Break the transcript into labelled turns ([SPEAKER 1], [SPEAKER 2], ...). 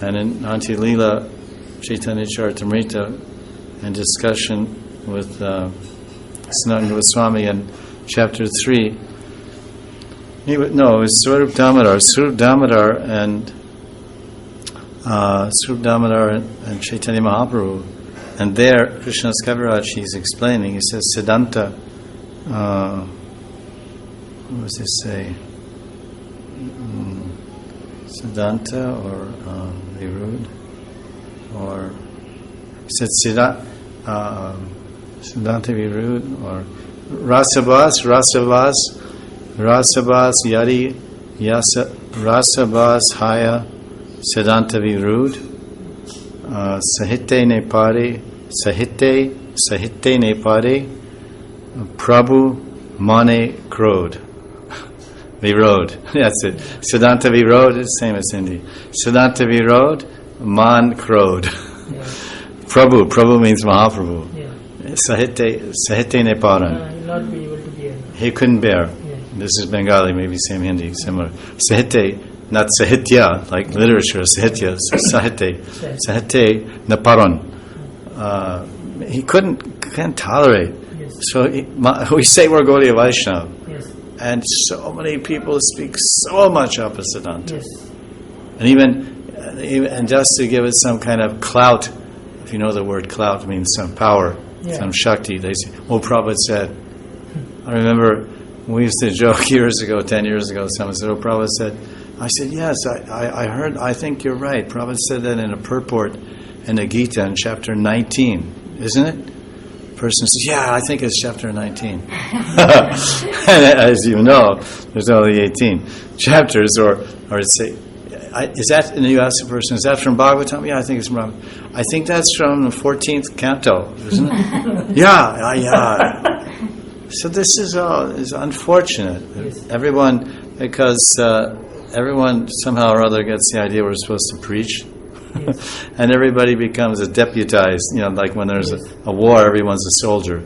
[SPEAKER 1] And in Anti Lila Chaitanya Charitamrita, and discussion with Mahanidhi Swami in chapter 3, it was Swarup Damodar. Swarup Damodar and Chaitanya Mahaprabhu. And there, Krishna's Kaviraj, he's explaining, he says, Siddhanta, what does this say? Siddhanta or Virud? Or, he said Siddhanta Virud, or Rasabhas, Yadi, Rasabhas Haya, Siddhanta Virud, Sahite Nepare, Prabhu Mane Krodh. Virod. That's it. Siddhanta Virod is the same as Hindi. Siddhanta Virod, Man Krodh. Yeah. Prabhu means Mahaprabhu. Yeah. Sahite Neparan.
[SPEAKER 2] He'll not be able to bear.
[SPEAKER 1] He couldn't bear.
[SPEAKER 2] Yeah.
[SPEAKER 1] This is Bengali, maybe same Hindi, similar. Sahite, not Sahitya, like literature, Sahitya, Sahite Neparan. He can't tolerate. Yes. So we say we're Gaudiya Vaishnava. Yes. And so many people speak so much of Siddhanta. Yes. And even just to give it some kind of clout, if you know the word clout, means some power, some Shakti, they say, Prabhupada said. I remember we used to joke years ago, 10 years ago, someone said, Prabhupada said. I said, yes, I heard, I think you're right. Prabhupada said that in a purport in the Gita in chapter 19, isn't it? Person says, yeah, I think it's chapter 19. And as you know, there's only 18 chapters, or it's say, is that, and you ask the person, is that from Bhagavatam? Yeah, I think it's from Bhagavatam. I think that's from the 14th canto, isn't it? Yeah. So this is unfortunate. Yes. Because everyone somehow or other gets the idea we're supposed to preach. Yes. And everybody becomes a deputized, like when there's a war, everyone's a soldier.